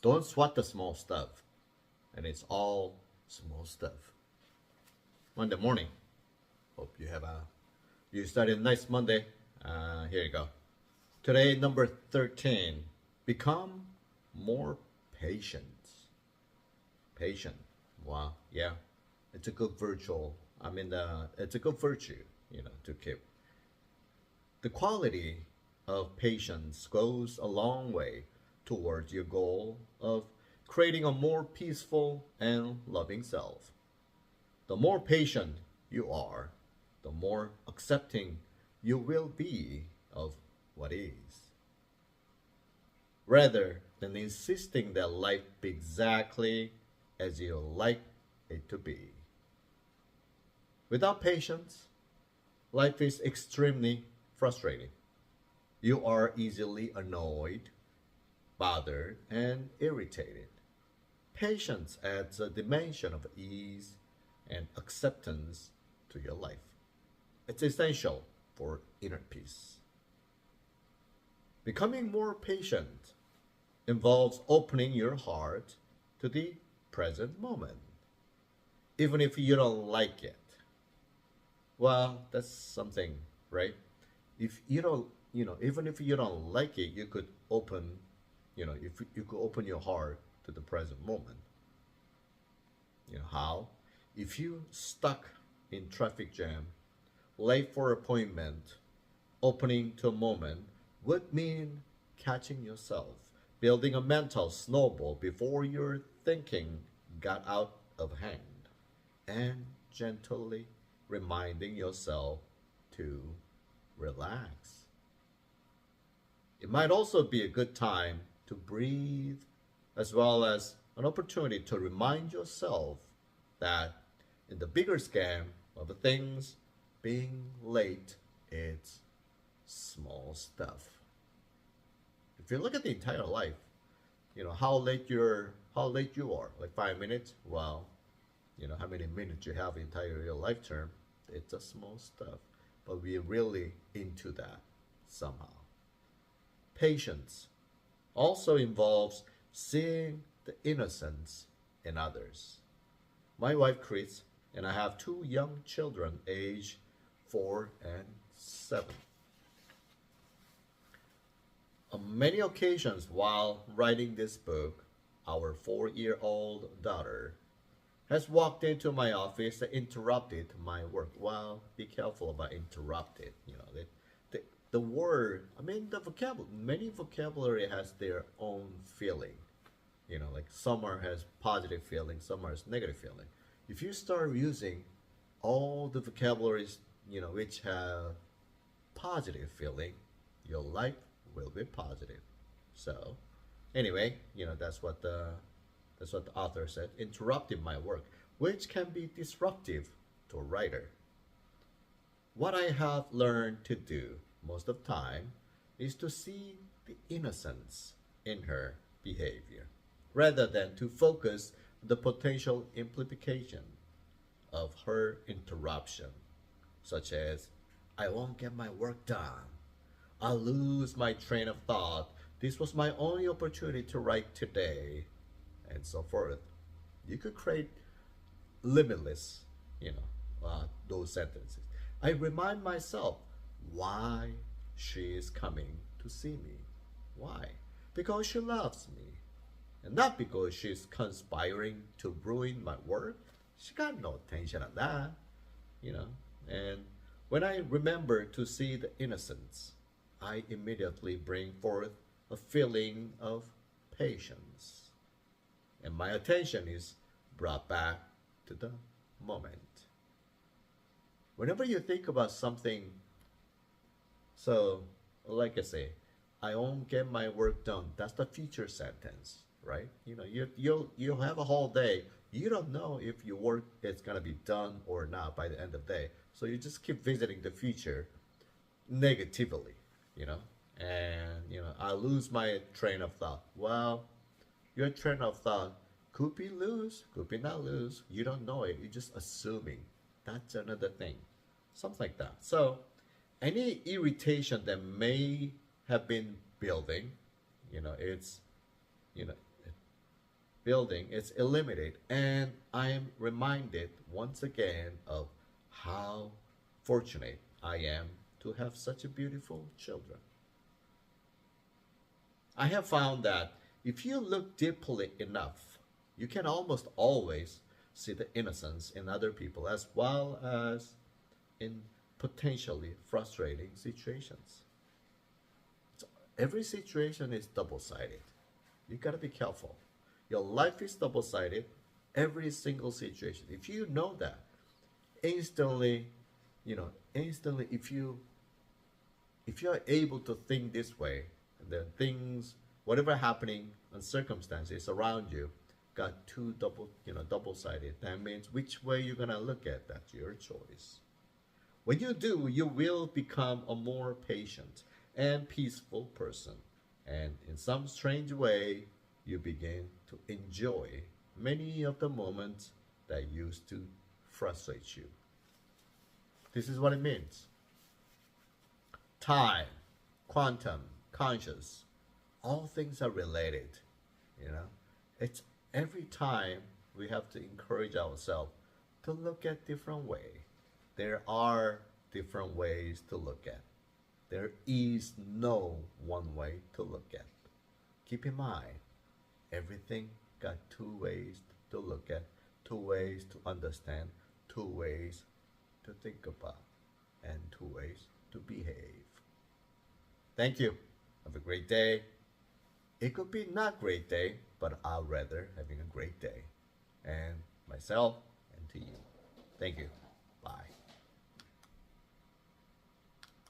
Don't sweat the small stuff. And it's all small stuff. Monday morning. Hope you started a nice Monday. Here you go. Today, number 13. Become more patient. Patient. Wow. Yeah. It's a good virtual. It's a good virtue, to keep. The quality of patience goes a long way towards your goal of creating a more peaceful and loving self. The more patient you are, the more accepting you will be of what is, rather than insisting that life be exactly as you like it to be. Without patience, life is extremely frustrating. You are easily annoyed, bothered, and irritated. Patience adds a dimension of ease and acceptance to your life. It's essential for inner peace. Becoming more patient involves opening your heart to the present moment, even if you don't like it. Well, that's something, right? If you don't, even if you don't like it, you could open, if you could open your heart to the present moment. How? If you stuck in traffic jam, late for appointment, opening to a moment would mean catching yourself, building a mental snowball before your thinking got out of hand, and gently reminding yourself to relax. It might also be a good time to breathe, as well as an opportunity to remind yourself that in the bigger scam of things, being late, it's small stuff. If you look at the entire life, how late you are, like 5 minutes. Well, how many minutes you have entire your life term. It's a small stuff, but we're really into that somehow. Patience also involves seeing the innocence in others. My wife Chris and I have two young children aged 4 and 7. On many occasions while writing this book, our 4-year-old daughter has walked into my office and interrupted my work. Well, be careful about interrupted. The word, the vocabulary, many vocabulary has their own feeling. Like some are has positive feeling, some are has negative feeling. If you start using all the vocabularies, which have positive feeling, your life will be positive. So, anyway, that's what the author said. Interrupting my work, which can be disruptive to a writer. What I have learned to do most of the time is to see the innocence in her behavior, rather than to focus the potential implication of her interruption, such as, I won't get my work done. I'll lose my train of thought. This was my only opportunity to write today, and so forth. You could create limitless, those sentences. I remind myself why she is coming to see me. Why? Because she loves me, and not because she's conspiring to ruin my work. She got no attention on that, you know. And when I remember to see the innocence, I immediately bring forth a feeling of patience, and my attention is brought back to the moment. Whenever you think about something, so like I say, I won't get my work done. That's the future sentence, right? You'll have a whole day. You don't know if your work is gonna be done or not by the end of the day. So you just keep visiting the future negatively, you know. And I lose my train of thought. Well, your train of thought could be loose, could be not loose. You don't know it. You're just assuming. That's another thing. Something like that. So any irritation that may have been building, it's you know building is eliminated, and I am reminded once again of how fortunate I am to have such a beautiful children. I have found that if you look deeply enough, you can almost always see the innocence in other people as well as in potentially frustrating situations. So every situation is double sided. You gotta be careful. Your life is double sided, every single situation. If you know that, instantly, instantly, if you're able to think this way, then things, whatever happening and circumstances around you, got two double sided. That means which way you're gonna look at, that's your choice. When you do, you will become a more patient and peaceful person. And in some strange way, you begin to enjoy many of the moments that used to frustrate you. This is what it means. Time, quantum, conscious, all things are related. You know, it's every time we have to encourage ourselves to look at different way. There are different ways to look at. There is no one way to look at. Keep in mind, everything got two ways to look at, two ways to understand, two ways to think about, and two ways to behave. Thank you. Have a great day. It could be not great day, but I'd rather having a great day. And myself and to you. Thank you. Bye.